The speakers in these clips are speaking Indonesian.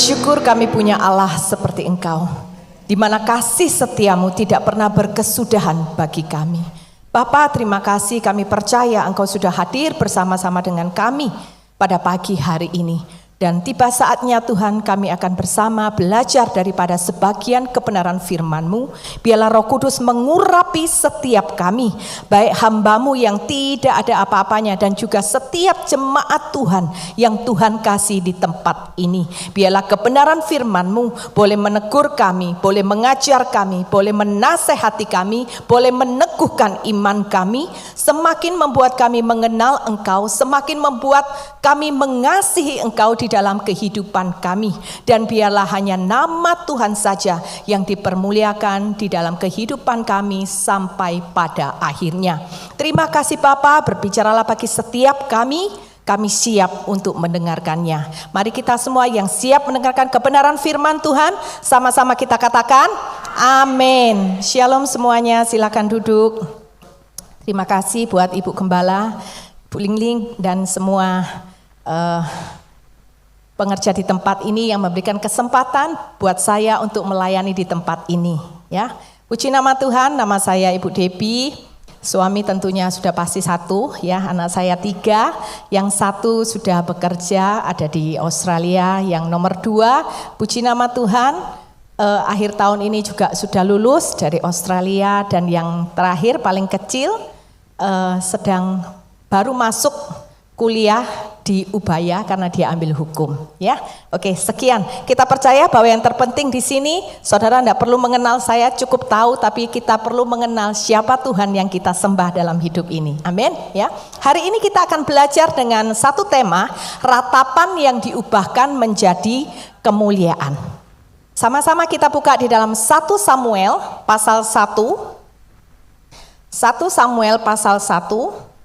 Bersyukur kami punya Allah seperti Engkau, di mana kasih setiamu tidak pernah berkesudahan bagi kami. Bapa, terima kasih, kami percaya Engkau sudah hadir bersama-sama dengan kami pada pagi hari ini. Dan tiba saatnya Tuhan, kami akan bersama belajar daripada sebagian kebenaran firman-Mu. Biarlah Roh Kudus mengurapi setiap kami, baik hamba-Mu yang tidak ada apa-apanya dan juga setiap jemaat Tuhan yang Tuhan kasih di tempat ini. Biarlah kebenaran firman-Mu boleh menegur kami, boleh mengajar kami, boleh menasehati kami, boleh meneguhkan iman kami, semakin membuat kami mengenal Engkau, semakin membuat kami mengasihi Engkau di dalam kehidupan kami. Dan biarlah hanya nama Tuhan saja yang dipermuliakan di dalam kehidupan kami sampai pada akhirnya. Terima kasih Bapa, berbicaralah bagi setiap kami siap untuk mendengarkannya. Mari kita semua yang siap mendengarkan kebenaran firman Tuhan, sama-sama kita katakan amin. Shalom semuanya, silakan duduk. Terima kasih buat Ibu Gembala, Bu Lingling dan semua pengerja di tempat ini yang memberikan kesempatan buat saya untuk melayani di tempat ini, ya. Puji nama Tuhan. Nama saya Ibu Debbie. Suami tentunya sudah pasti satu, ya. Anak saya 3, yang satu sudah bekerja ada di Australia, yang nomor 2, puji nama Tuhan, akhir tahun ini juga sudah lulus dari Australia, dan yang terakhir paling kecil sedang baru masuk kuliah di Ubaya karena dia ambil hukum, ya. Oke, sekian. Kita percaya bahwa yang terpenting di sini, saudara tidak perlu mengenal saya, cukup tahu, tapi kita perlu mengenal siapa Tuhan yang kita sembah dalam hidup ini. Amin, ya. Hari ini kita akan belajar dengan satu tema, ratapan yang diubahkan menjadi kemuliaan. Sama-sama kita buka di dalam 1 Samuel pasal 1. 1 Samuel pasal 1.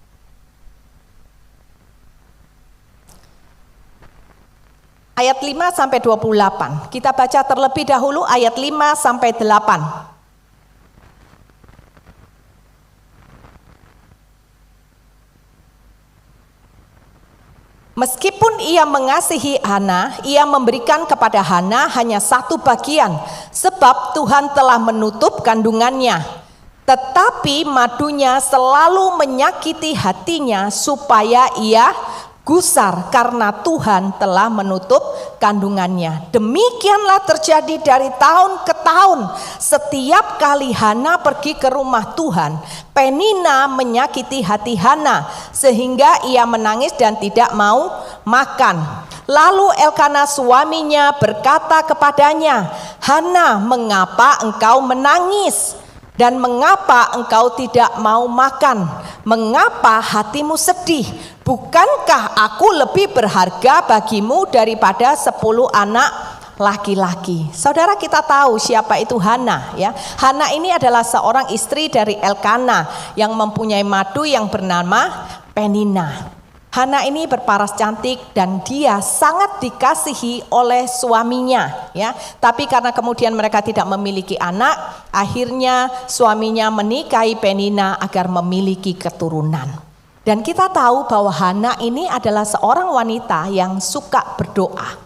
Ayat 5 sampai 28. Kita baca terlebih dahulu ayat 5 sampai 8. Meskipun ia mengasihi Hana, ia memberikan kepada Hana hanya satu bagian, sebab Tuhan telah menutup kandungannya. Tetapi madunya selalu menyakiti hatinya supaya ia gusar karena Tuhan telah menutup kandungannya. Demikianlah terjadi dari tahun ke tahun. Setiap kali Hana pergi ke rumah Tuhan, Penina menyakiti hati Hana sehingga ia menangis dan tidak mau makan. Lalu Elkana suaminya berkata kepadanya, "Hana, mengapa engkau menangis? Dan mengapa engkau tidak mau makan? Mengapa hatimu sedih? Bukankah aku lebih berharga bagimu daripada 10 anak laki-laki?" Saudara, kita tahu siapa itu Hana, ya. Hana ini adalah seorang istri dari Elkana yang mempunyai madu yang bernama Penina. Hana ini berparas cantik dan dia sangat dikasihi oleh suaminya, ya. Tapi karena kemudian mereka tidak memiliki anak, akhirnya suaminya menikahi Penina agar memiliki keturunan. Dan kita tahu bahwa Hana ini adalah seorang wanita yang suka berdoa.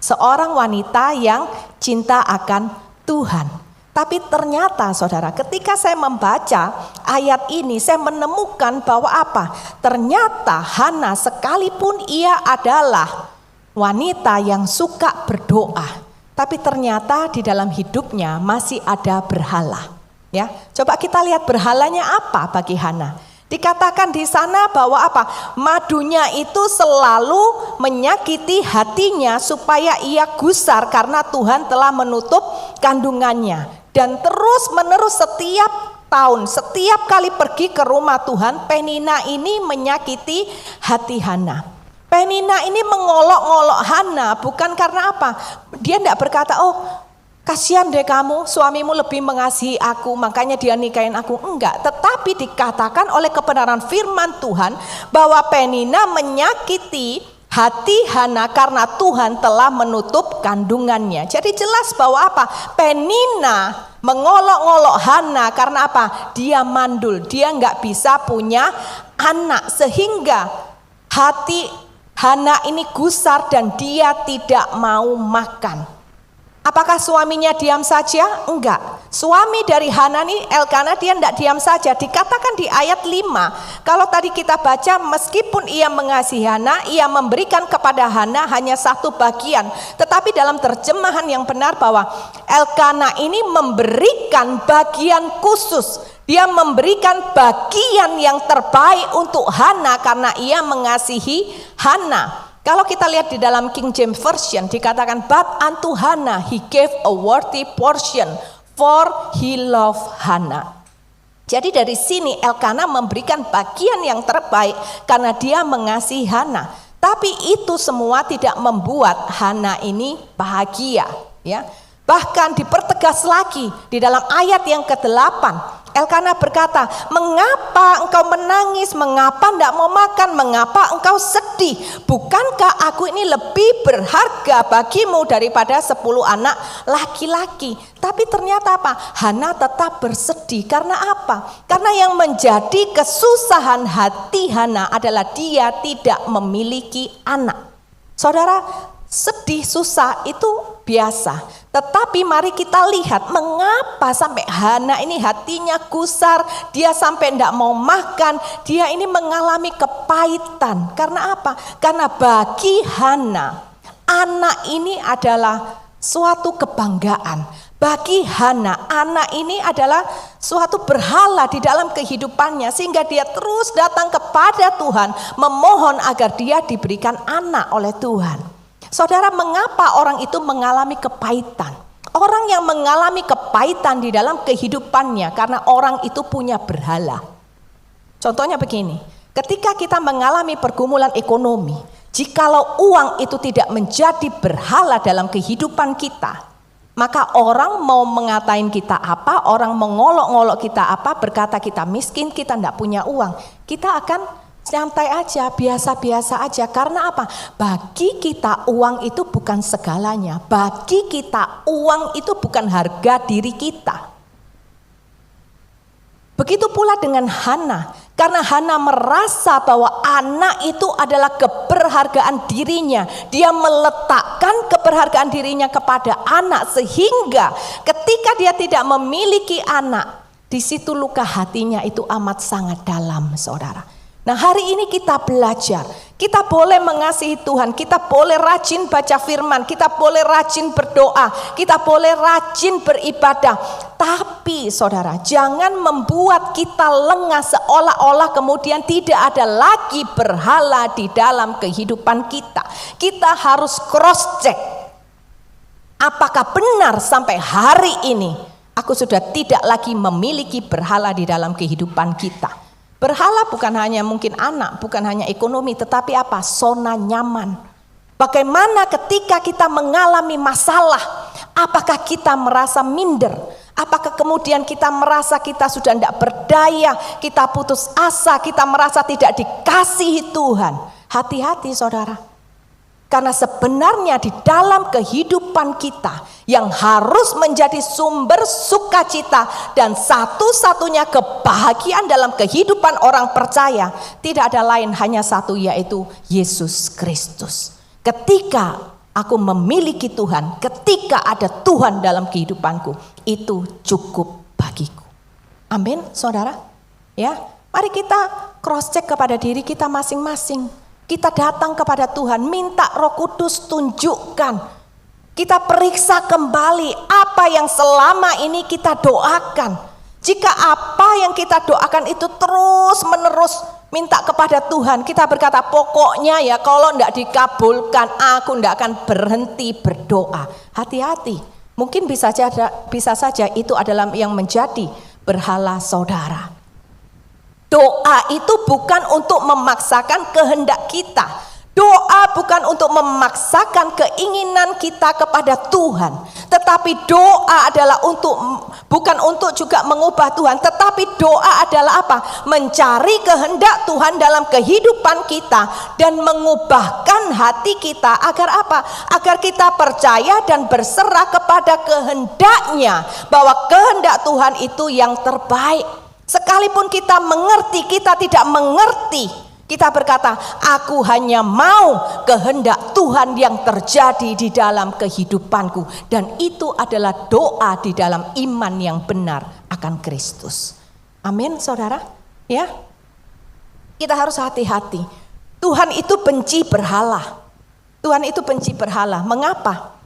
Seorang wanita yang cinta akan Tuhan. Tapi ternyata saudara, ketika saya membaca ayat ini, saya menemukan bahwa apa? Ternyata Hana sekalipun ia adalah wanita yang suka berdoa, tapi ternyata di dalam hidupnya masih ada berhala. Ya, coba kita lihat berhalanya apa bagi Hana. Dikatakan di sana bahwa apa? Madunya itu selalu menyakiti hatinya supaya ia gusar karena Tuhan telah menutup kandungannya. Dan terus menerus setiap tahun, setiap kali pergi ke rumah Tuhan, Penina ini menyakiti hati Hana. Penina ini mengolok-olok Hana bukan karena apa? Dia tidak berkata, "Oh, kasihan deh kamu, suamimu lebih mengasihi aku, makanya dia nikahin aku." Enggak, tetapi dikatakan oleh kebenaran firman Tuhan bahwa Penina menyakiti hati Hana karena Tuhan telah menutup kandungannya. Jadi jelas bahwa apa? Penina mengolok-olok Hana karena apa? Dia mandul, dia enggak bisa punya anak, sehingga hati Hana ini gusar dan dia tidak mau makan. Apakah suaminya diam saja? Enggak. Suami dari Hana ini, Elkana, dia tidak diam saja. Dikatakan di ayat 5, kalau tadi kita baca, meskipun ia mengasihi Hana, ia memberikan kepada Hana hanya satu bagian. Tetapi dalam terjemahan yang benar bahwa Elkana ini memberikan bagian khusus. Dia memberikan bagian yang terbaik untuk Hana karena ia mengasihi Hana. Kalau kita lihat di dalam King James Version dikatakan, but unto Hannah he gave a worthy portion, for he loved Hannah. Jadi dari sini Elkana memberikan bagian yang terbaik karena dia mengasihi Hannah. Tapi itu semua tidak membuat Hannah ini bahagia, ya. Bahkan dipertegas lagi di dalam ayat yang ke-8. Elkana berkata, mengapa engkau menangis, mengapa tidak mau makan, mengapa engkau sedih? Bukankah aku ini lebih berharga bagimu daripada 10 anak laki-laki? Tapi ternyata apa? Hana tetap bersedih. Karena apa? Karena yang menjadi kesusahan hati Hana adalah dia tidak memiliki anak. Saudara, sedih, susah itu biasa. Tetapi mari kita lihat mengapa sampai Hana ini hatinya gusar, dia sampai tidak mau makan, dia ini mengalami kepahitan. Karena apa? Karena bagi Hana, anak ini adalah suatu kebanggaan. Bagi Hana, anak ini adalah suatu berhala di dalam kehidupannya, sehingga dia terus datang kepada Tuhan memohon agar dia diberikan anak oleh Tuhan. Saudara, mengapa orang itu mengalami kepahitan? Orang yang mengalami kepahitan di dalam kehidupannya karena orang itu punya berhala. Contohnya begini, ketika kita mengalami pergumulan ekonomi, jikalau uang itu tidak menjadi berhala dalam kehidupan kita, maka orang mau mengatain kita apa, orang mengolok-ngolok kita apa, berkata kita miskin, kita tidak punya uang, kita akan santai aja, biasa-biasa aja. Karena apa? Bagi kita uang itu bukan segalanya. Bagi kita uang itu bukan harga diri kita. Begitu pula dengan Hana. Karena Hana merasa bahwa anak itu adalah keberhargaan dirinya. Dia meletakkan keberhargaan dirinya kepada anak. Sehingga ketika dia tidak memiliki anak, di situ luka hatinya itu amat sangat dalam, saudara. Nah, hari ini kita belajar, kita boleh mengasihi Tuhan, kita boleh rajin baca firman, kita boleh rajin berdoa, kita boleh rajin beribadah. Tapi saudara, jangan membuat kita lengah seolah-olah kemudian tidak ada lagi berhala di dalam kehidupan kita. Kita harus cross check. Apakah benar sampai hari ini aku sudah tidak lagi memiliki berhala di dalam kehidupan kita? Berhala bukan hanya mungkin anak, bukan hanya ekonomi, tetapi apa? Zona nyaman. Bagaimana ketika kita mengalami masalah, apakah kita merasa minder? Apakah kemudian kita merasa kita sudah tidak berdaya, kita putus asa, kita merasa tidak dikasihi Tuhan? Hati-hati saudara. Karena sebenarnya di dalam kehidupan kita yang harus menjadi sumber sukacita dan satu-satunya kebahagiaan dalam kehidupan orang percaya tidak ada lain hanya satu, yaitu Yesus Kristus. Ketika aku memiliki Tuhan, ketika ada Tuhan dalam kehidupanku, itu cukup bagiku. Amin, saudara. Ya, mari kita cross check kepada diri kita masing-masing. Kita datang kepada Tuhan, minta Roh Kudus tunjukkan. Kita periksa kembali apa yang selama ini kita doakan. Jika apa yang kita doakan itu terus menerus minta kepada Tuhan, kita berkata pokoknya ya kalau tidak dikabulkan aku tidak akan berhenti berdoa. Hati-hati, mungkin bisa saja itu adalah yang menjadi berhala saudara. Doa itu bukan untuk memaksakan kehendak kita. Doa bukan untuk memaksakan keinginan kita kepada Tuhan. Tetapi doa adalah bukan untuk juga mengubah Tuhan. Tetapi doa adalah apa? Mencari kehendak Tuhan dalam kehidupan kita. Dan mengubahkan hati kita agar apa? Agar kita percaya dan berserah kepada kehendaknya. Bahwa kehendak Tuhan itu yang terbaik. Sekalipun kita mengerti, kita tidak mengerti. Kita berkata, aku hanya mau kehendak Tuhan yang terjadi di dalam kehidupanku. Dan itu adalah doa di dalam iman yang benar akan Kristus. Amin, saudara. Ya, kita harus hati-hati. Tuhan itu benci berhala. Tuhan itu benci berhala. Mengapa?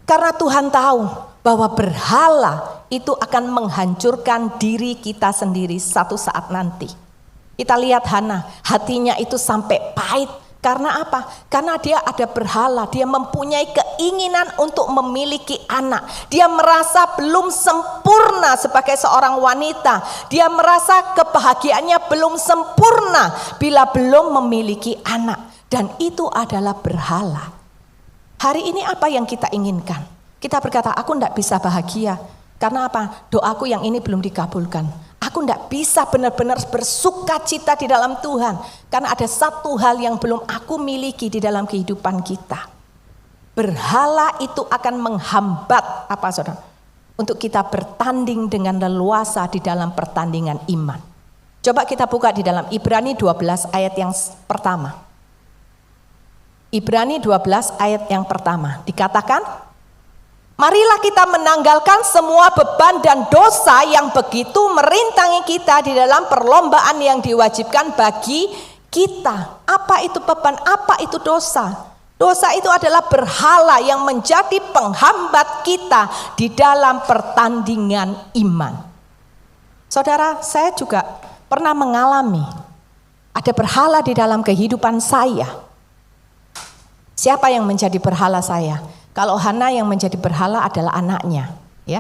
Karena Tuhan tahu bahwa berhala itu akan menghancurkan diri kita sendiri satu saat nanti. Kita lihat Hana, hatinya itu sampai pahit. Karena apa? Karena dia ada berhala, dia mempunyai keinginan untuk memiliki anak. Dia merasa belum sempurna sebagai seorang wanita. Dia merasa kebahagiaannya belum sempurna bila belum memiliki anak. Dan itu adalah berhala. Hari ini apa yang kita inginkan? Kita berkata, aku tidak bisa bahagia. Karena apa? Doaku yang ini belum dikabulkan. Aku tidak bisa benar-benar bersuka cita di dalam Tuhan. Karena ada satu hal yang belum aku miliki di dalam kehidupan kita. Berhala itu akan menghambat apa saudara? Untuk kita bertanding dengan leluasa di dalam pertandingan iman. Coba kita buka di dalam Ibrani 12 ayat yang pertama. Ibrani 12 ayat yang pertama. Dikatakan, marilah kita menanggalkan semua beban dan dosa yang begitu merintangi kita di dalam perlombaan yang diwajibkan bagi kita. Apa itu beban? Apa itu dosa? Dosa itu adalah berhala yang menjadi penghambat kita di dalam pertandingan iman. Saudara, saya juga pernah mengalami ada berhala di dalam kehidupan saya. Siapa yang menjadi berhala saya? Kalau Hana yang menjadi berhala adalah anaknya, ya.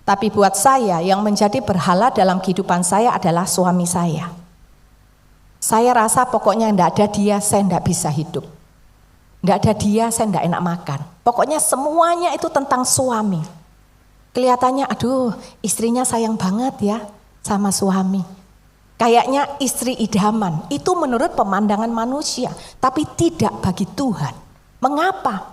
Tapi buat saya yang menjadi berhala dalam kehidupan saya adalah suami saya. Saya rasa pokoknya tidak ada dia, saya tidak bisa hidup. Tidak ada dia, saya tidak enak makan. Pokoknya semuanya itu tentang suami. Kelihatannya, aduh, istrinya sayang banget ya sama suami. Kayaknya istri idaman. Itu menurut pemandangan manusia, tapi tidak bagi Tuhan. Mengapa?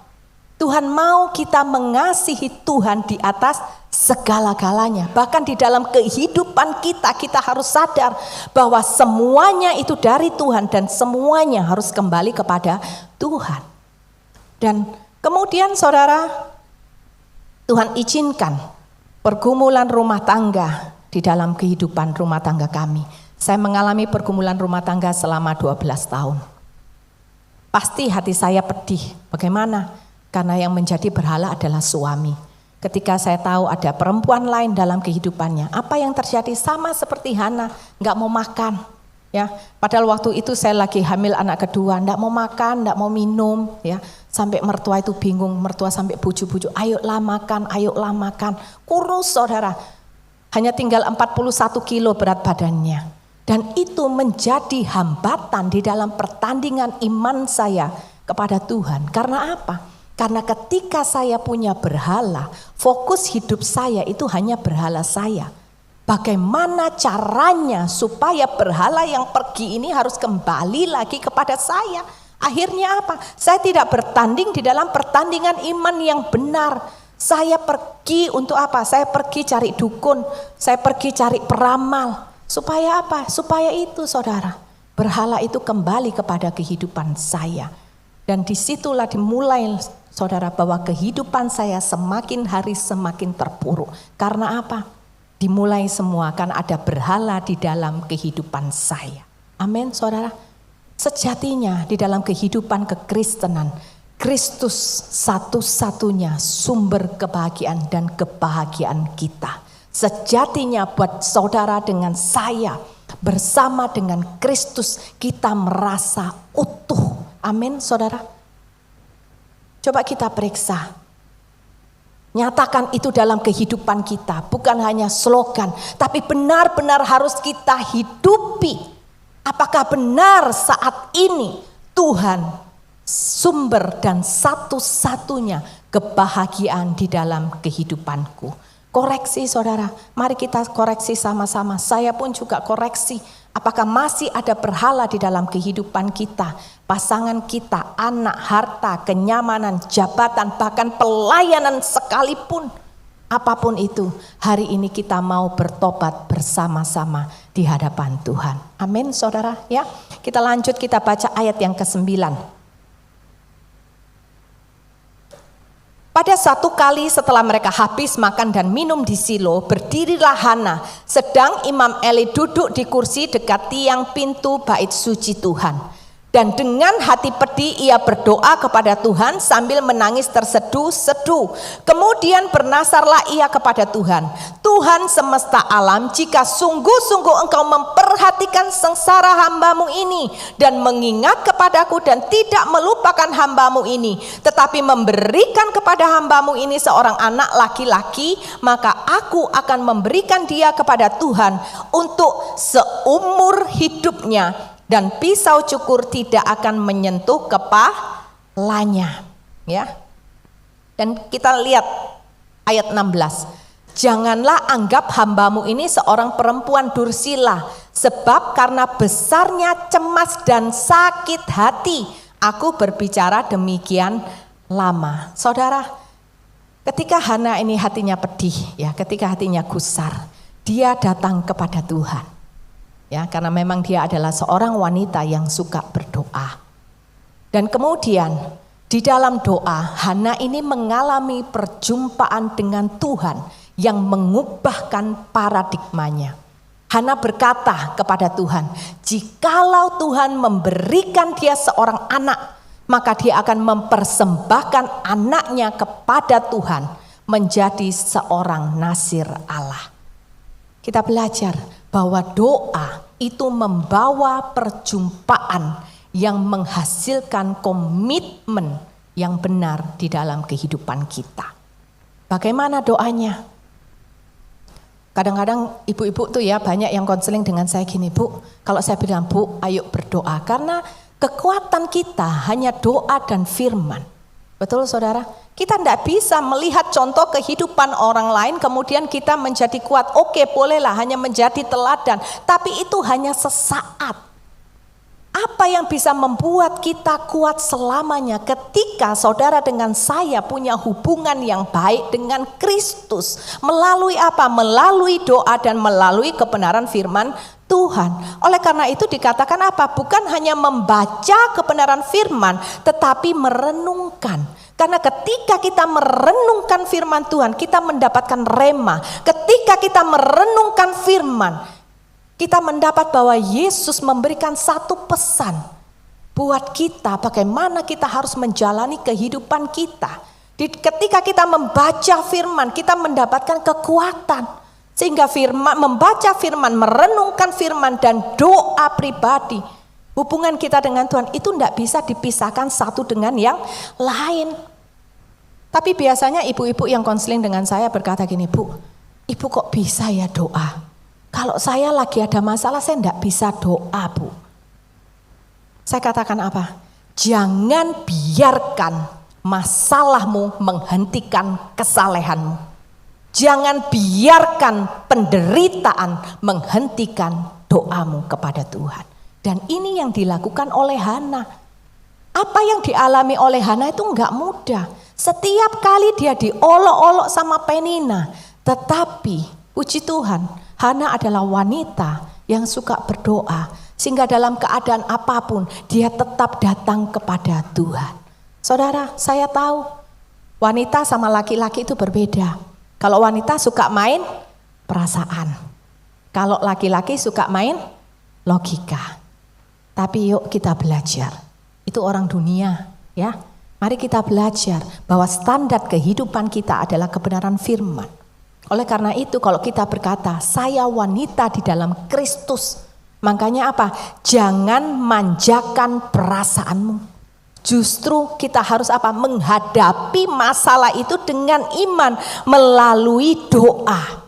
Tuhan mau kita mengasihi Tuhan di atas segala-galanya. Bahkan di dalam kehidupan kita, kita harus sadar bahwa semuanya itu dari Tuhan dan semuanya harus kembali kepada Tuhan. Dan kemudian saudara, Tuhan izinkan pergumulan rumah tangga di dalam kehidupan rumah tangga kami. Saya mengalami pergumulan rumah tangga selama 12 tahun. Pasti hati saya pedih. Bagaimana? Karena yang menjadi berhala adalah suami. Ketika saya tahu ada perempuan lain dalam kehidupannya, apa yang terjadi sama seperti Hana, nggak mau makan, ya. Padahal waktu itu saya lagi hamil anak kedua, nggak mau makan, nggak mau minum, ya. Sampai mertua itu bingung, mertua sampai bujuk-bujuk, ayolah makan, kurus saudara. Hanya tinggal 41 kilo berat badannya. Dan itu menjadi hambatan di dalam pertandingan iman saya kepada Tuhan. Karena apa? Karena ketika saya punya berhala, fokus hidup saya itu hanya berhala saya. Bagaimana caranya supaya berhala yang pergi ini harus kembali lagi kepada saya? Akhirnya apa? Saya tidak bertanding di dalam pertandingan iman yang benar. Saya pergi untuk apa? Saya pergi cari dukun, saya pergi cari peramal. Supaya apa? Supaya itu saudara, berhala itu kembali kepada kehidupan saya. Dan disitulah dimulai saudara bahwa kehidupan saya semakin hari semakin terpuruk. Karena apa? Dimulai semua kan ada berhala di dalam kehidupan saya. Amin saudara. Sejatinya di dalam kehidupan kekristenan, Kristus satu-satunya sumber kebahagiaan dan kebahagiaan kita. Sejatinya buat saudara dengan saya bersama dengan Kristus kita merasa utuh. Amin saudara. Coba kita periksa. Nyatakan itu dalam kehidupan kita. Bukan hanya slogan. Tapi benar-benar harus kita hidupi. Apakah benar saat ini Tuhan sumber dan satu-satunya kebahagiaan di dalam kehidupanku. Koreksi saudara. Mari kita koreksi sama-sama. Saya pun juga koreksi. Apakah masih ada berhala di dalam kehidupan kita, pasangan kita, anak, harta, kenyamanan, jabatan, bahkan pelayanan sekalipun. Apapun itu, hari ini kita mau bertobat bersama-sama di hadapan Tuhan. Amin saudara ya. Kita lanjut, kita baca ayat yang ke-9. Pada satu kali setelah mereka habis makan dan minum di Silo, berdirilah Hana, sedang Imam Eli duduk di kursi dekat tiang pintu bait suci Tuhan. Dan dengan hati pedih ia berdoa kepada Tuhan sambil menangis terseduh-seduh. Kemudian bernasarlah ia kepada Tuhan. Tuhan semesta alam, jika sungguh-sungguh engkau memperhatikan sengsara hambamu ini dan mengingat kepadaku dan tidak melupakan hambamu ini, tetapi memberikan kepada hambamu ini seorang anak laki-laki, maka aku akan memberikan dia kepada Tuhan untuk seumur hidupnya, dan pisau cukur tidak akan menyentuh kepalanya. Ya. Dan kita lihat ayat 16. Janganlah anggap hambamu ini seorang perempuan dursila, sebab karena besarnya cemas dan sakit hati aku berbicara demikian lama. Saudara, ketika Hana ini hatinya pedih, ya, ketika hatinya gusar, dia datang kepada Tuhan. Ya, karena memang dia adalah seorang wanita yang suka berdoa. Dan kemudian di dalam doa, Hana ini mengalami perjumpaan dengan Tuhan yang mengubahkan paradigmanya. Hana berkata kepada Tuhan, jikalau Tuhan memberikan dia seorang anak, maka dia akan mempersembahkan anaknya kepada Tuhan menjadi seorang nasir Allah. Kita belajar bahwa doa itu membawa perjumpaan yang menghasilkan komitmen yang benar di dalam kehidupan kita. Bagaimana doanya? Kadang-kadang ibu-ibu tuh ya banyak yang konseling dengan saya gini, Bu, kalau saya bilang, Bu, ayo berdoa, karena kekuatan kita hanya doa dan firman. Betul saudara? Kita tidak bisa melihat contoh kehidupan orang lain kemudian kita menjadi kuat. Oke, bolehlah hanya menjadi teladan, tapi itu hanya sesaat. Apa yang bisa membuat kita kuat selamanya? Ketika saudara dengan saya punya hubungan yang baik dengan Kristus. Melalui apa? Melalui doa dan melalui kebenaran firman Tuhan. Oleh karena itu dikatakan apa? Bukan hanya membaca kebenaran firman, tetapi merenungkan. Karena ketika kita merenungkan firman Tuhan, kita mendapatkan rema. Ketika kita merenungkan firman, kita mendapat bahwa Yesus memberikan satu pesan buat kita bagaimana kita harus menjalani kehidupan kita. Ketika kita membaca firman, kita mendapatkan kekuatan. Sehingga firman, membaca firman, merenungkan firman dan doa pribadi, hubungan kita dengan Tuhan itu tidak bisa dipisahkan satu dengan yang lain. Tapi biasanya ibu-ibu yang konseling dengan saya berkata gini, Bu, ibu kok bisa ya doa? Kalau saya lagi ada masalah saya tidak bisa doa, Bu. Saya katakan apa? Jangan biarkan masalahmu menghentikan kesalehanmu. Jangan biarkan penderitaan menghentikan doamu kepada Tuhan. Dan ini yang dilakukan oleh Hana. Apa yang dialami oleh Hana itu enggak mudah. Setiap kali dia diolok-olok sama Penina. Tetapi puji Tuhan, Hana adalah wanita yang suka berdoa. Sehingga dalam keadaan apapun dia tetap datang kepada Tuhan. Saudara, saya tahu wanita sama laki-laki itu berbeda. Kalau wanita suka main perasaan. Kalau laki-laki suka main logika. Tapi yuk kita belajar. Itu orang dunia, ya. Mari kita belajar bahwa standar kehidupan kita adalah kebenaran firman. Oleh karena itu kalau kita berkata, saya wanita di dalam Kristus. Makanya apa? Jangan manjakan perasaanmu. Justru kita harus apa? Menghadapi masalah itu dengan iman melalui doa.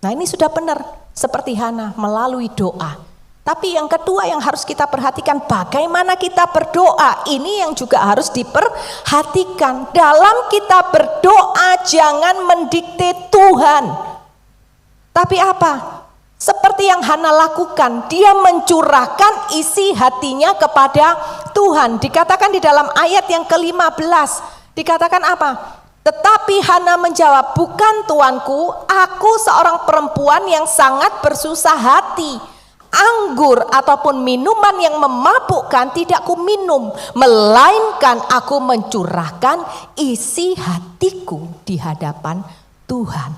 Nah ini sudah benar seperti Hana melalui doa. Tapi yang kedua yang harus kita perhatikan, bagaimana kita berdoa. Ini yang juga harus diperhatikan. Dalam kita berdoa jangan mendikte Tuhan. Tapi apa? Seperti yang Hana lakukan, dia mencurahkan isi hatinya kepada Tuhan. Dikatakan di dalam ayat yang ke-15, dikatakan apa? Tetapi Hana menjawab, bukan tuanku, aku seorang perempuan yang sangat bersusah hati. anggur ataupun minuman yang memabukkan tidak aku minum, melainkan aku mencurahkan isi hatiku di hadapan Tuhan.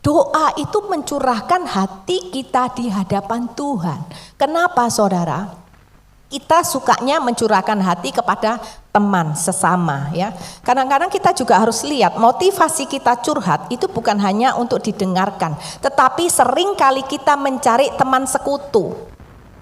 Doa itu mencurahkan hati kita di hadapan Tuhan. Kenapa saudara? Kita sukanya mencurahkan hati kepada teman sesama ya. Kadang-kadang kita juga harus lihat motivasi kita curhat itu bukan hanya untuk didengarkan, tetapi seringkali kita mencari teman sekutu.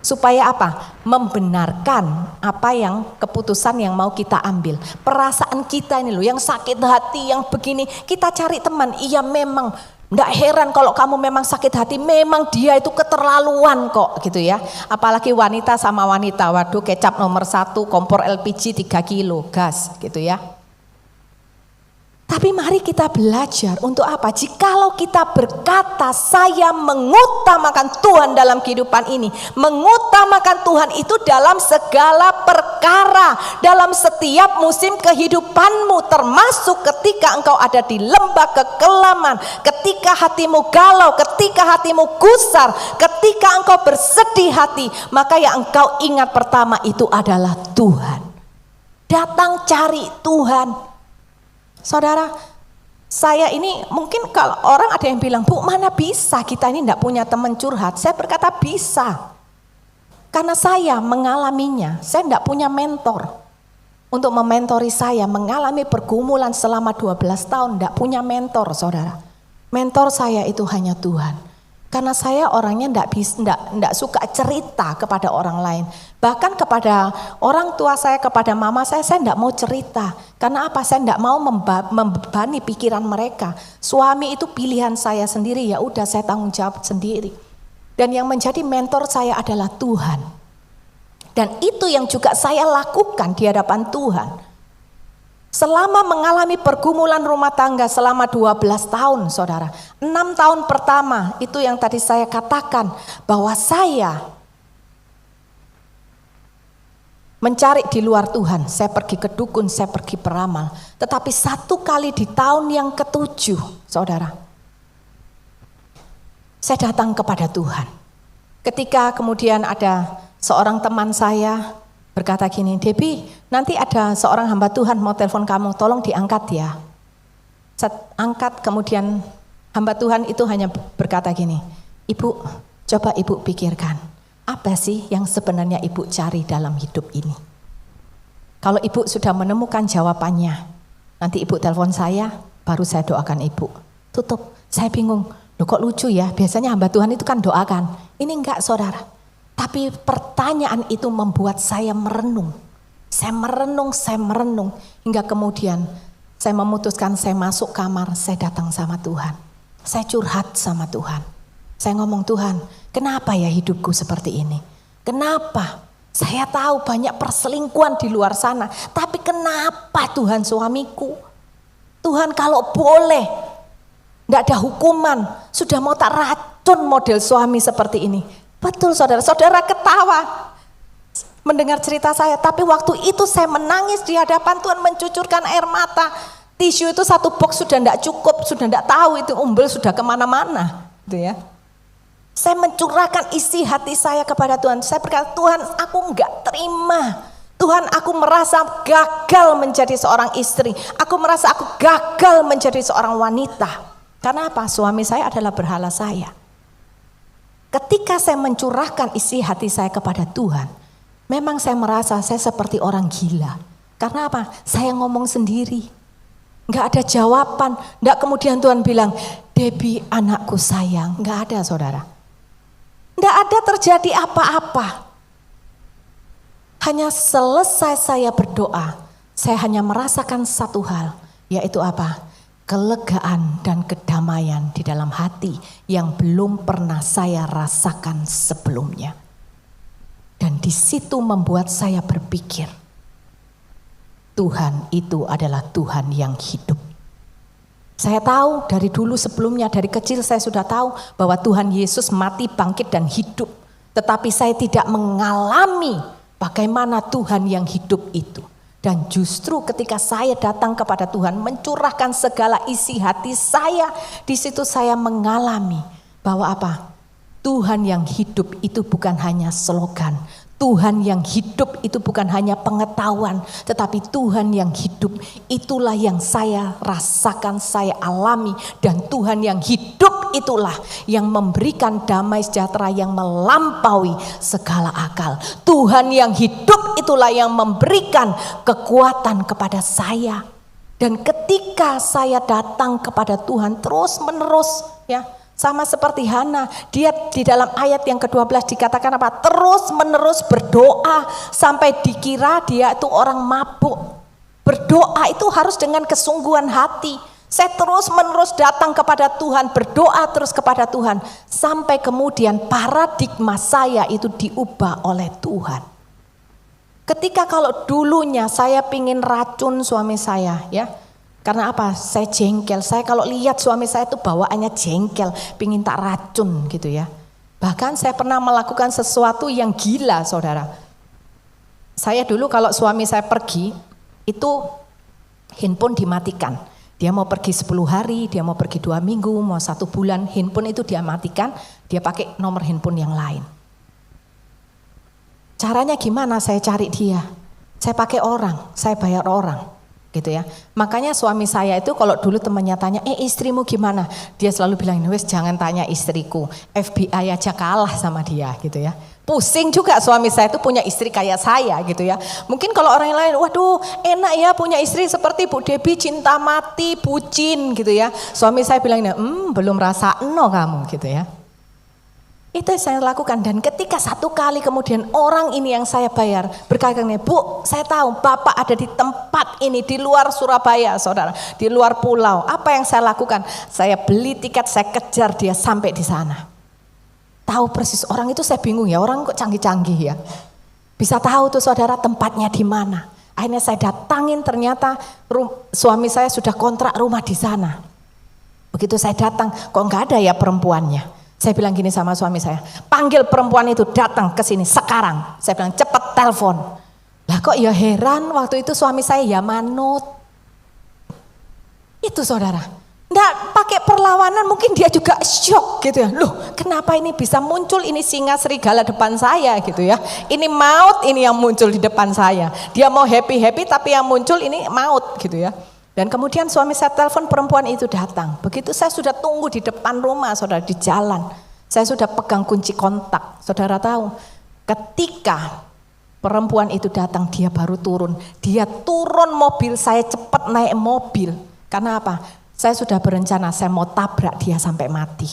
Supaya apa? Membenarkan apa yang keputusan yang mau kita ambil. Perasaan kita ini loh yang sakit hati, yang begini, kita cari teman. Iya memang enggak heran kalau kamu memang sakit hati, memang dia itu keterlaluan kok gitu ya. Apalagi wanita sama wanita, waduh kecap nomor 1, kompor LPG 3 kilo, gas gitu ya. Tapi mari kita belajar untuk apa? Jikalau kita berkata saya mengutamakan Tuhan dalam kehidupan ini, mengutamakan Tuhan itu dalam segala perkara, dalam setiap musim kehidupanmu, termasuk ketika engkau ada di lembah kekelaman, ketika hatimu galau, ketika hatimu gusar, ketika engkau bersedih hati, maka yang engkau ingat pertama itu adalah Tuhan. Datang cari Tuhan. Saudara, saya ini mungkin kalau orang ada yang bilang, Bu mana bisa kita ini tidak punya teman curhat. Saya berkata bisa. Karena saya mengalaminya, saya tidak punya mentor. Untuk mementori saya, mengalami pergumulan selama 12 tahun, tidak punya mentor saudara. Mentor saya itu hanya Tuhan. Karena saya orangnya tidak suka cerita kepada orang lain. Bahkan kepada orang tua saya, kepada mama saya tidak mau cerita. Karena apa? Saya tidak mau membebani pikiran mereka. Suami itu pilihan saya sendiri, ya udah saya tanggung jawab sendiri. Dan yang menjadi mentor saya adalah Tuhan. Dan itu yang juga saya lakukan di hadapan Tuhan. Selama mengalami pergumulan rumah tangga selama 12 tahun saudara. 6 tahun pertama itu yang tadi saya katakan bahwa saya mencari di luar Tuhan. Saya pergi ke dukun, saya pergi beramal. Tetapi satu kali di tahun yang ke-7 saudara, saya datang kepada Tuhan. Ketika kemudian ada seorang teman saya berkata gini, Debbie, nanti ada seorang hamba Tuhan mau telepon kamu, tolong diangkat ya. Saya angkat, kemudian hamba Tuhan itu hanya berkata gini, Ibu, coba ibu pikirkan, apa sih yang sebenarnya ibu cari dalam hidup ini? Kalau ibu sudah menemukan jawabannya, nanti ibu telepon saya, baru saya doakan ibu. Tutup, saya bingung, loh kok lucu ya, biasanya hamba Tuhan itu kan doakan, ini enggak saudara. Tapi pertanyaan itu membuat saya merenung. Saya merenung, hingga kemudian saya memutuskan saya masuk kamar, saya datang sama Tuhan. Saya curhat sama Tuhan. Saya ngomong, Tuhan, kenapa ya hidupku seperti ini? Kenapa? Saya tahu banyak perselingkuhan di luar sana, tapi kenapa Tuhan suamiku? Tuhan kalau boleh, tidak ada hukuman, sudah mau tak racun model suami seperti ini. Betul saudara ketawa mendengar cerita saya, tapi waktu itu saya menangis di hadapan Tuhan, mencucurkan air mata. Tisu itu 1 box sudah tidak cukup, sudah tidak tahu itu umbel sudah kemana-mana, gitu ya. Saya mencurahkan isi hati saya kepada Tuhan. Saya berkata, Tuhan aku enggak terima. Tuhan aku merasa gagal menjadi seorang istri. Aku merasa aku gagal menjadi seorang wanita. Karena apa? Suami saya adalah berhala saya. Ketika saya mencurahkan isi hati saya kepada Tuhan, memang saya merasa saya seperti orang gila. Karena apa? Saya ngomong sendiri. Enggak ada jawaban. Enggak kemudian Tuhan bilang, Debbie anakku sayang. Enggak ada saudara. Enggak ada terjadi apa-apa. Hanya selesai saya berdoa, saya hanya merasakan satu hal, yaitu apa? Kelegaan dan kedamaian di dalam hati yang belum pernah saya rasakan sebelumnya. Dan di situ membuat saya berpikir, Tuhan itu adalah Tuhan yang hidup. Saya tahu dari dulu sebelumnya, dari kecil saya sudah tahu bahwa Tuhan Yesus mati, bangkit dan hidup. Tetapi saya tidak mengalami bagaimana Tuhan yang hidup itu. Dan justru ketika saya datang kepada Tuhan, mencurahkan segala isi hati saya, di situ saya mengalami bahwa apa? Tuhan yang hidup itu bukan hanya slogan. Tuhan yang hidup itu bukan hanya pengetahuan, tetapi Tuhan yang hidup itulah yang saya rasakan, saya alami. Dan Tuhan yang hidup itulah yang memberikan damai sejahtera yang melampaui segala akal. Tuhan yang hidup itulah yang memberikan kekuatan kepada saya. Dan ketika saya datang kepada Tuhan terus menerus, ya, sama seperti Hana, dia di dalam ayat yang ke-12 dikatakan apa? Terus menerus berdoa sampai dikira dia itu orang mabuk. Berdoa itu harus dengan kesungguhan hati. Saya terus menerus datang kepada Tuhan, berdoa terus kepada Tuhan. Sampai kemudian paradigma saya itu diubah oleh Tuhan. Ketika kalau dulunya saya pingin racun suami saya, ya. Karena apa? Saya jengkel. Saya kalau lihat suami saya itu bawaannya jengkel, pingin tak racun gitu ya. Bahkan saya pernah melakukan sesuatu yang gila, saudara. Saya dulu kalau suami saya pergi, itu handphone dimatikan. Dia mau pergi 10 hari, dia mau pergi 2 minggu, mau 1 bulan, handphone itu dia matikan, dia pakai nomor handphone yang lain. Caranya gimana saya cari dia? Saya pakai orang, saya bayar orang. Gitu ya. Makanya suami saya itu kalau dulu temannya tanya, istrimu gimana? Dia selalu bilang, wes jangan tanya istriku, FBI aja kalah sama dia gitu ya. Pusing juga suami saya itu punya istri kayak saya gitu ya. Mungkin kalau orang lain, waduh enak ya punya istri seperti Bu Debbie, cinta mati, bucin gitu ya. Suami saya bilang, belum rasa kamu gitu ya. Itu yang saya lakukan, dan ketika 1 kali kemudian orang ini yang saya bayar berkali-kali, Bu, saya tahu Bapak ada di tempat ini di luar Surabaya, saudara, di luar pulau. Apa yang saya lakukan? Saya beli tiket, saya kejar dia sampai di sana. Tahu persis orang itu, saya bingung ya, orang kok canggih-canggih ya. Bisa tahu tuh saudara tempatnya di mana. Akhirnya saya datangin, ternyata suami saya sudah kontrak rumah di sana. Begitu saya datang, kok nggak ada ya perempuannya. Saya bilang gini sama suami saya, panggil perempuan itu datang ke sini sekarang. Saya bilang cepet telepon. Lah kok ya heran, waktu itu suami saya ya manut. Itu saudara, nggak pakai perlawanan, mungkin dia juga syok gitu ya. Loh kenapa ini bisa muncul, ini singa serigala depan saya gitu ya. Ini maut ini yang muncul di depan saya. Dia mau happy-happy tapi yang muncul ini maut gitu ya. Dan kemudian suami saya telepon, perempuan itu datang. Begitu saya sudah tunggu di depan rumah, saudara, di jalan. Saya sudah pegang kunci kontak. Saudara tahu, ketika perempuan itu datang, dia baru turun. Dia turun mobil, saya cepat naik mobil. Karena apa? Saya sudah berencana, saya mau tabrak dia sampai mati.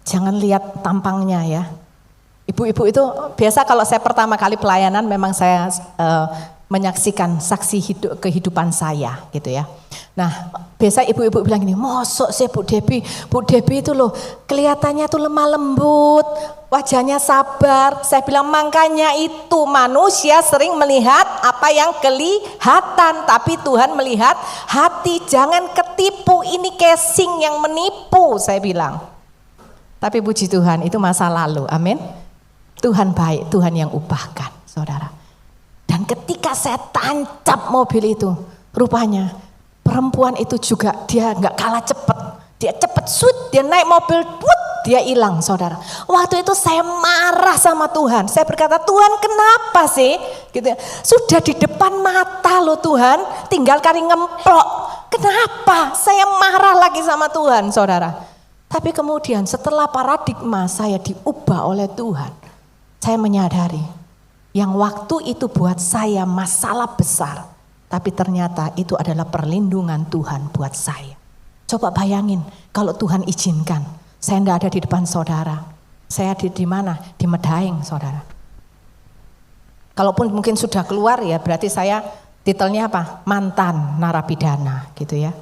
Jangan lihat tampangnya ya. Ibu-ibu itu, biasa kalau saya pertama kali pelayanan, memang saya menyaksikan saksi kehidupan saya gitu ya. Nah biasa ibu-ibu bilang gini, mosok sih Bu Debbie itu loh kelihatannya tuh lemah lembut, wajahnya sabar. Saya bilang makanya itu manusia sering melihat apa yang kelihatan, tapi Tuhan melihat hati. Jangan ketipu, ini casing yang menipu, saya bilang. Tapi puji Tuhan itu masa lalu, amin. Tuhan baik, Tuhan yang ubahkan, saudara. Dan ketika saya tancap mobil itu, rupanya perempuan itu juga dia nggak kalah cepat. Dia cepat, dia naik mobil, dia hilang, saudara. Waktu itu saya marah sama Tuhan. Saya berkata, Tuhan kenapa sih? Gitu ya. Sudah di depan mata loh Tuhan, tinggal kali ngemplok. Kenapa? Saya marah lagi sama Tuhan, saudara. Tapi kemudian setelah paradigma saya diubah oleh Tuhan, saya menyadari yang waktu itu buat saya masalah besar, tapi ternyata itu adalah perlindungan Tuhan buat saya. Coba bayangin kalau Tuhan izinkan, saya tidak ada di depan saudara. Saya di mana? Di Medaeng, saudara. Kalaupun mungkin sudah keluar ya berarti saya titelnya apa? Mantan narapidana gitu ya.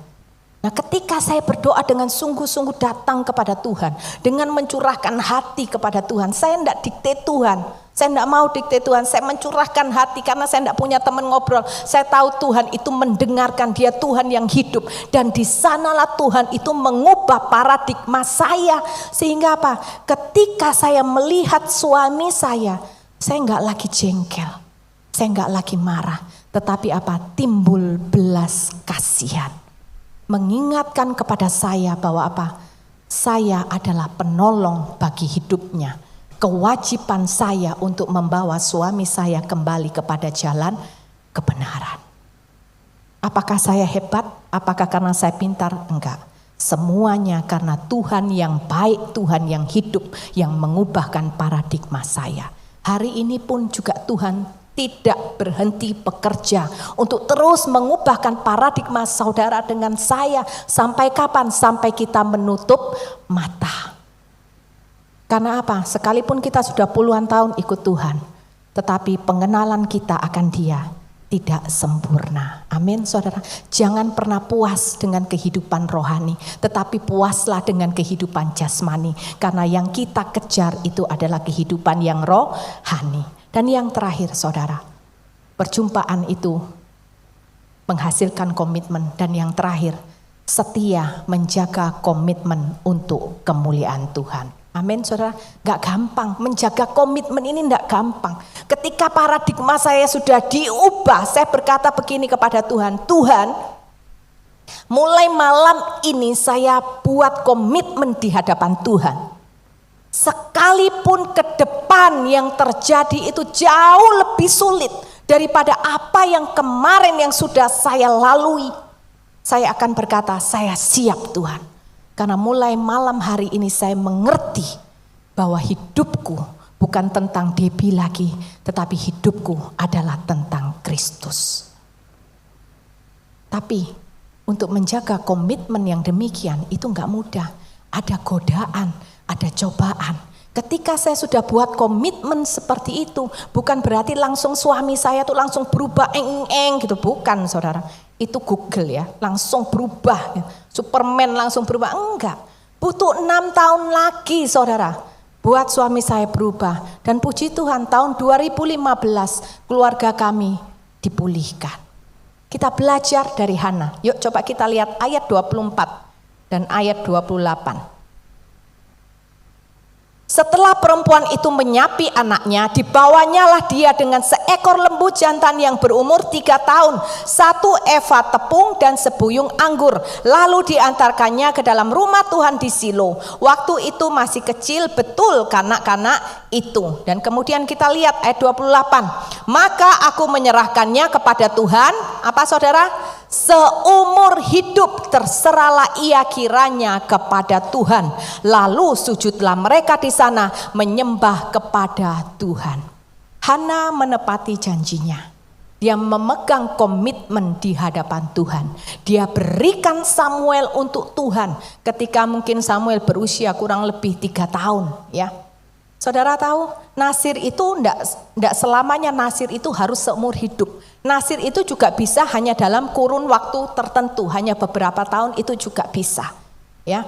Nah ketika saya berdoa dengan sungguh-sungguh datang kepada Tuhan, dengan mencurahkan hati kepada Tuhan, saya tidak dikte Tuhan, saya tidak mau dikte Tuhan, saya mencurahkan hati karena saya tidak punya teman ngobrol. Saya tahu Tuhan itu mendengarkan, dia Tuhan yang hidup, dan di sanalah Tuhan itu mengubah paradigma saya. Sehingga apa? Ketika saya melihat suami saya nggak lagi jengkel, saya nggak lagi marah, tetapi apa? Timbul belas kasihan. Mengingatkan kepada saya bahwa apa? Saya adalah penolong bagi hidupnya. Kewajiban saya untuk membawa suami saya kembali kepada jalan kebenaran. Apakah saya hebat? Apakah karena saya pintar? Enggak. Semuanya karena Tuhan yang baik, Tuhan yang hidup, yang mengubahkan paradigma saya. Hari ini pun juga Tuhan tidak berhenti bekerja untuk terus mengubahkan paradigma saudara dengan saya. Sampai kapan? Sampai kita menutup mata. Karena apa? Sekalipun kita sudah puluhan tahun ikut Tuhan, tetapi pengenalan kita akan Dia tidak sempurna. Amin, saudara. Jangan pernah puas dengan kehidupan rohani, tetapi puaslah dengan kehidupan jasmani. Karena yang kita kejar itu adalah kehidupan yang rohani. Dan yang terakhir, saudara, perjumpaan itu menghasilkan komitmen. Dan yang terakhir, setia menjaga komitmen untuk kemuliaan Tuhan. Amin, saudara. Gak gampang, menjaga komitmen ini gak gampang. Ketika paradigma saya sudah diubah, saya berkata begini kepada Tuhan, Tuhan, mulai malam ini saya buat komitmen di hadapan Tuhan. Sekalipun ke depan yang terjadi itu jauh lebih sulit daripada apa yang kemarin yang sudah saya lalui, saya akan berkata, saya siap Tuhan. Karena mulai malam hari ini saya mengerti bahwa hidupku bukan tentang Debbie lagi, tetapi hidupku adalah tentang Kristus. Tapi untuk menjaga komitmen yang demikian itu enggak mudah. Ada godaan, ada cobaan. Ketika saya sudah buat komitmen seperti itu, bukan berarti langsung suami saya tuh langsung berubah gitu, bukan saudara. Itu Google ya, langsung berubah. Superman langsung berubah, enggak. Butuh 6 tahun lagi saudara, buat suami saya berubah. Dan puji Tuhan tahun 2015 keluarga kami dipulihkan. Kita belajar dari Hana. Yuk coba kita lihat ayat 24 dan ayat 28. Setelah perempuan itu menyapi anaknya, dibawanyalah dia dengan seekor lembu jantan yang berumur 3 tahun, 1 eva tepung dan sebuyung anggur. Lalu diantarkannya ke dalam rumah Tuhan di Silo. Waktu itu masih kecil betul kanak-kanak itu. Dan kemudian kita lihat ayat 28. Maka aku menyerahkannya kepada Tuhan. Apa saudara? Seumur hidup terserahlah ia kiranya kepada Tuhan. Lalu sujudlah mereka di sana menyembah kepada Tuhan. Hana menepati janjinya. Dia memegang komitmen di hadapan Tuhan. Dia berikan Samuel untuk Tuhan ketika mungkin Samuel berusia kurang lebih 3 tahun ya. Saudara tahu, nasir itu enggak selamanya nasir itu harus seumur hidup. Nasir itu juga bisa hanya dalam kurun waktu tertentu, hanya beberapa tahun itu juga bisa. Ya.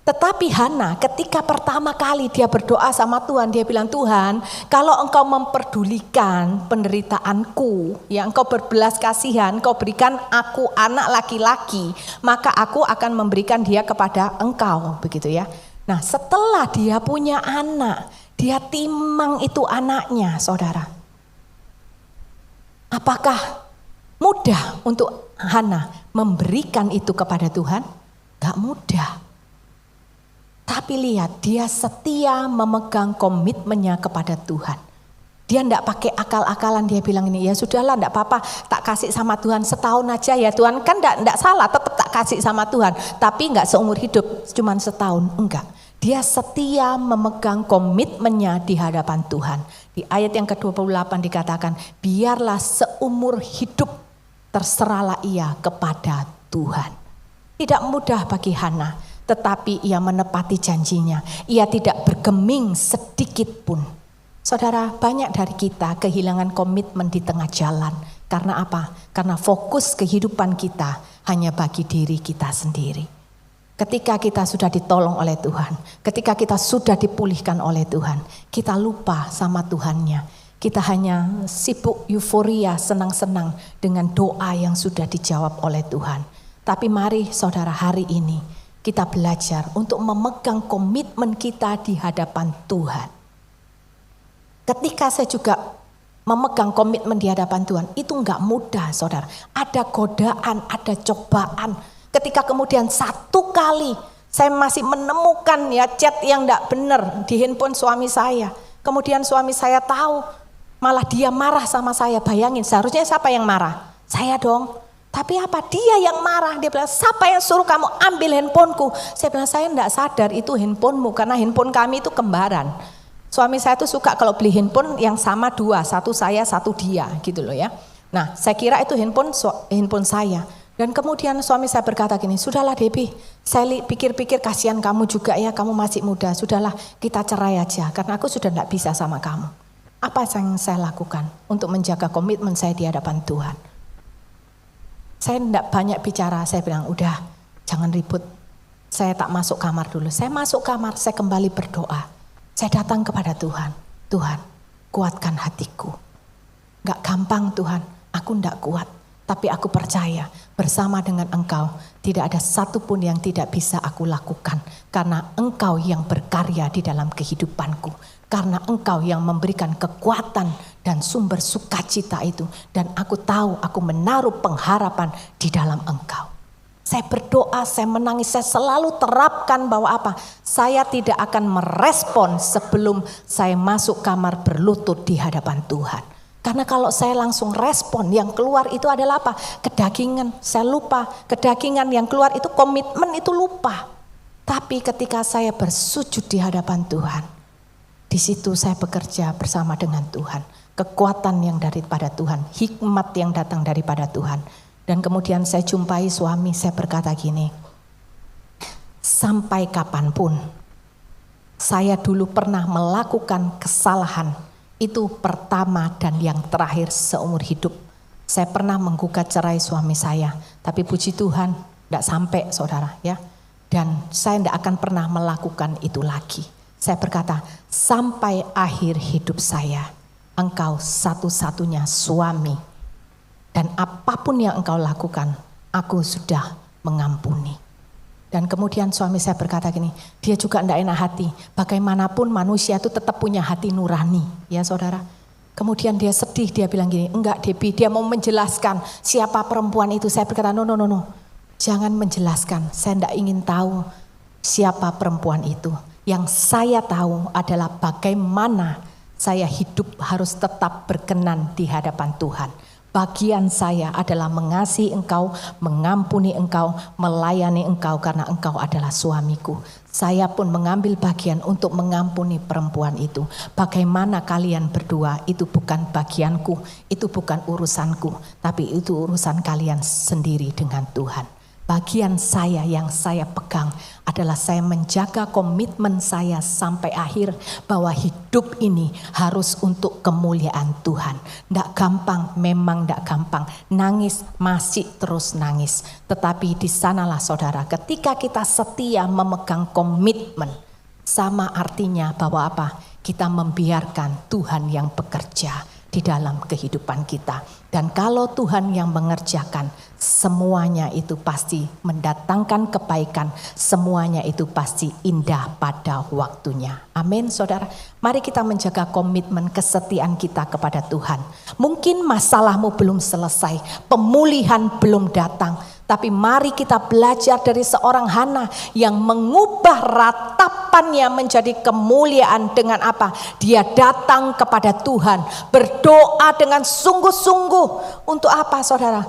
Tetapi Hana ketika pertama kali dia berdoa sama Tuhan, dia bilang, Tuhan, kalau engkau memperdulikan penderitaanku, ya engkau berbelas kasihan, engkau berikan aku anak laki-laki, maka aku akan memberikan dia kepada engkau, begitu ya. Nah setelah dia punya anak, dia timang itu anaknya saudara. Apakah mudah untuk Hana memberikan itu kepada Tuhan? Gak mudah. Tapi lihat dia setia memegang komitmennya kepada Tuhan. Dia enggak pakai akal-akalan, dia bilang ini ya sudahlah enggak apa-apa tak kasih sama Tuhan setahun aja ya Tuhan. Kan enggak salah tetap tak kasih sama Tuhan. Tapi enggak seumur hidup cuman setahun, enggak. Dia setia memegang komitmennya di hadapan Tuhan. Di ayat yang ke-28 dikatakan, biarlah seumur hidup terserahlah ia kepada Tuhan. Tidak mudah bagi Hana, tetapi ia menepati janjinya. Ia tidak bergeming sedikit pun. Saudara, banyak dari kita kehilangan komitmen di tengah jalan. Karena apa? Karena fokus kehidupan kita hanya bagi diri kita sendiri. Ketika kita sudah ditolong oleh Tuhan, ketika kita sudah dipulihkan oleh Tuhan, kita lupa sama Tuhannya. Kita hanya sibuk euforia, senang-senang dengan doa yang sudah dijawab oleh Tuhan. Tapi mari saudara hari ini kita belajar untuk memegang komitmen kita di hadapan Tuhan. Ketika saya juga memegang komitmen di hadapan Tuhan, itu enggak mudah saudara. Ada godaan, ada cobaan. Ketika kemudian satu kali Saya masih menemukan ya chat yang tidak benar di handphone suami saya. Kemudian suami saya tahu, malah dia marah sama saya. Bayangin, seharusnya siapa yang marah? Saya dong. Tapi apa? Dia yang marah. Dia bilang, siapa yang suruh kamu ambil handphoneku? Saya bilang, saya tidak sadar itu handphonemu, karena handphone kami itu kembaran. Suami saya tuh suka kalau beli handphone yang sama dua, satu saya, satu dia gitu loh ya. Nah, saya kira itu handphone saya. Dan kemudian suami saya berkata gini, sudahlah Debbie, saya pikir-pikir kasihan kamu juga ya, kamu masih muda, sudahlah kita cerai aja, karena aku sudah tidak bisa sama kamu. Apa yang saya lakukan untuk menjaga komitmen saya di hadapan Tuhan? Saya tidak banyak bicara, saya bilang udah jangan ribut, saya tak masuk kamar dulu. Saya masuk kamar, saya kembali berdoa. Saya datang kepada Tuhan, Tuhan kuatkan hatiku. Gak gampang Tuhan, aku tidak kuat. Tapi aku percaya bersama dengan Engkau tidak ada satupun yang tidak bisa aku lakukan. Karena Engkau yang berkarya di dalam kehidupanku. Karena Engkau yang memberikan kekuatan dan sumber sukacita itu. Dan aku tahu aku menaruh pengharapan di dalam Engkau. Saya berdoa, saya menangis, saya selalu terapkan bahwa apa? Saya tidak akan merespon sebelum saya masuk kamar berlutut di hadapan Tuhan. Karena kalau saya langsung respon, yang keluar itu adalah apa? Kedagingan, saya lupa. Kedagingan yang keluar itu komitmen itu lupa. Tapi ketika saya bersujud di hadapan Tuhan, di situ saya bekerja bersama dengan Tuhan. Kekuatan yang daripada Tuhan, hikmat yang datang daripada Tuhan. Dan kemudian saya jumpai suami, saya berkata gini, sampai kapanpun saya dulu pernah melakukan kesalahan, itu pertama dan yang terakhir seumur hidup. Saya pernah menggugat cerai suami saya, tapi puji Tuhan tidak sampai saudara ya. Dan saya tidak akan pernah melakukan itu lagi. Saya berkata, sampai akhir hidup saya, Engkau satu-satunya suami. Dan apapun yang Engkau lakukan, aku sudah mengampuni. Dan kemudian suami saya berkata gini, dia juga tidak enak hati. Bagaimanapun manusia itu tetap punya hati nurani, ya saudara. Kemudian dia sedih, dia bilang gini, enggak Debbie, dia mau menjelaskan siapa perempuan itu. Saya berkata, no. Jangan menjelaskan, saya tidak ingin tahu siapa perempuan itu. Yang saya tahu adalah bagaimana saya hidup harus tetap berkenan di hadapan Tuhan. Bagian saya adalah mengasihi Engkau, mengampuni Engkau, melayani Engkau karena Engkau adalah suamiku. Saya pun mengambil bagian untuk mengampuni perempuan itu. Bagaimana kalian berdua itu bukan bagianku, itu bukan urusanku, tapi itu urusan kalian sendiri dengan Tuhan. Bagian saya yang saya pegang adalah saya menjaga komitmen saya sampai akhir bahwa hidup ini harus untuk kemuliaan Tuhan. Tidak gampang, memang tidak gampang. Nangis, masih terus nangis. Tetapi di sanalah saudara, ketika kita setia memegang komitmen, sama artinya bahwa apa? Kita membiarkan Tuhan yang bekerja di dalam kehidupan kita. Dan kalau Tuhan yang mengerjakan, semuanya itu pasti mendatangkan kebaikan, semuanya itu pasti indah pada waktunya. Amin saudara. Mari kita menjaga komitmen kesetiaan kita kepada Tuhan. Mungkin masalahmu belum selesai, pemulihan belum datang, tapi mari kita belajar dari seorang Hana yang mengubah ratapannya menjadi kemuliaan dengan apa? Dia datang kepada Tuhan, berdoa dengan sungguh-sungguh. Untuk apa saudara?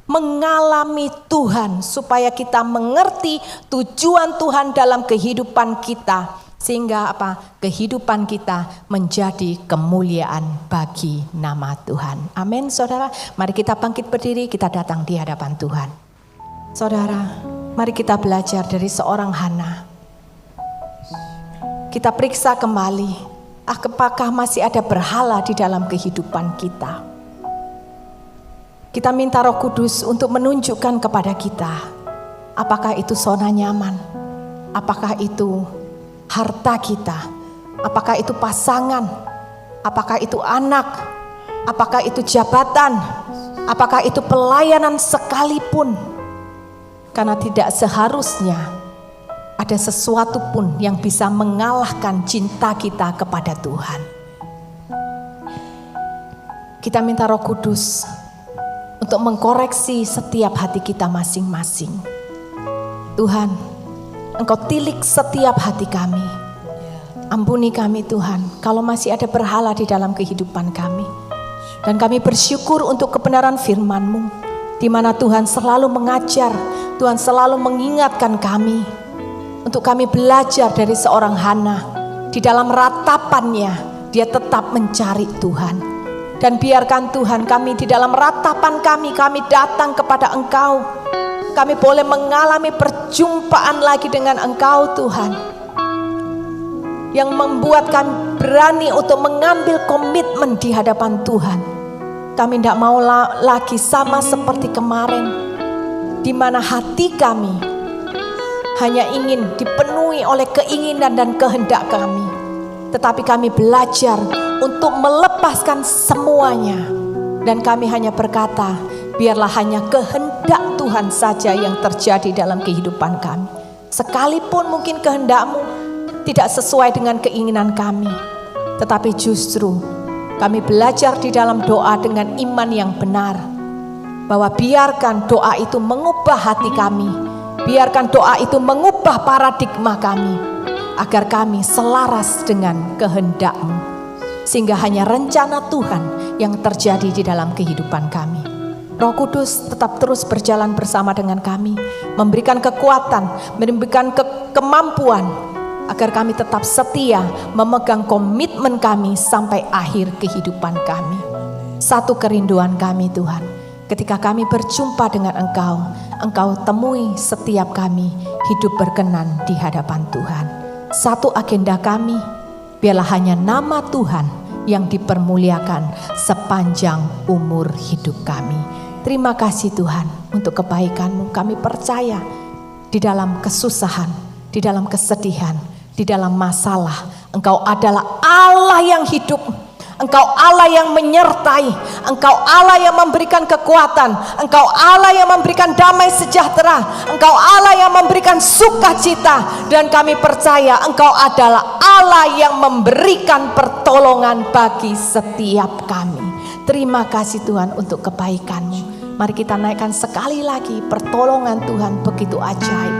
Mengalami Tuhan supaya kita mengerti tujuan Tuhan dalam kehidupan kita. Sehingga apa? Kehidupan kita menjadi kemuliaan bagi nama Tuhan. Amin saudara. Mari kita bangkit berdiri, kita datang di hadapan Tuhan. Saudara, mari kita belajar dari seorang Hana. Kita periksa kembali, apakah masih ada berhala di dalam kehidupan kita. Kita minta Roh Kudus untuk menunjukkan kepada kita, apakah itu zona nyaman, apakah itu harta kita, apakah itu pasangan, apakah itu anak, apakah itu jabatan, apakah itu pelayanan sekalipun. Karena tidak seharusnya ada sesuatu pun yang bisa mengalahkan cinta kita kepada Tuhan. Kita minta Roh Kudus untuk mengkoreksi setiap hati kita masing-masing. Tuhan, Engkau tilik setiap hati kami. Ampuni kami Tuhan, kalau masih ada berhala di dalam kehidupan kami. Dan kami bersyukur untuk kebenaran firman-Mu, di mana Tuhan selalu mengajar, Tuhan selalu mengingatkan kami, untuk kami belajar dari seorang Hana. Di dalam ratapannya, dia tetap mencari Tuhan. Dan biarkan Tuhan kami di dalam ratapan kami datang kepada Engkau. Kami boleh mengalami perjumpaan lagi dengan Engkau Tuhan, yang membuat kami berani untuk mengambil komitmen di hadapan Tuhan. Kami tidak mau lagi sama seperti kemarin, di mana hati kami hanya ingin dipenuhi oleh keinginan dan kehendak kami. Tetapi kami belajar untuk melepaskan semuanya. Dan kami hanya berkata, biarlah hanya kehendak Tuhan saja yang terjadi dalam kehidupan kami. Sekalipun mungkin kehendak-Mu tidak sesuai dengan keinginan kami, tetapi justru kami belajar di dalam doa dengan iman yang benar, bahwa biarkan doa itu mengubah hati kami, biarkan doa itu mengubah paradigma kami, agar kami selaras dengan kehendak-Mu, sehingga hanya rencana Tuhan yang terjadi di dalam kehidupan kami. Roh Kudus tetap terus berjalan bersama dengan kami, memberikan kekuatan, memberikan kemampuan, agar kami tetap setia memegang komitmen kami sampai akhir kehidupan kami. Satu kerinduan kami Tuhan, ketika kami berjumpa dengan Engkau, Engkau temui setiap kami hidup berkenan di hadapan Tuhan. Satu agenda kami, biarlah hanya nama Tuhan yang dipermuliakan sepanjang umur hidup kami. Terima kasih Tuhan untuk kebaikan-Mu. Kami percaya di dalam kesusahan, di dalam kesedihan, di dalam masalah, Engkau adalah Allah yang hidup. Engkau Allah yang menyertai, Engkau Allah yang memberikan kekuatan, Engkau Allah yang memberikan damai sejahtera, Engkau Allah yang memberikan sukacita. Dan kami percaya Engkau adalah Allah yang memberikan pertolongan bagi setiap kami. Terima kasih Tuhan untuk kebaikan-Mu. Mari kita naikkan sekali lagi, pertolongan Tuhan begitu ajaib.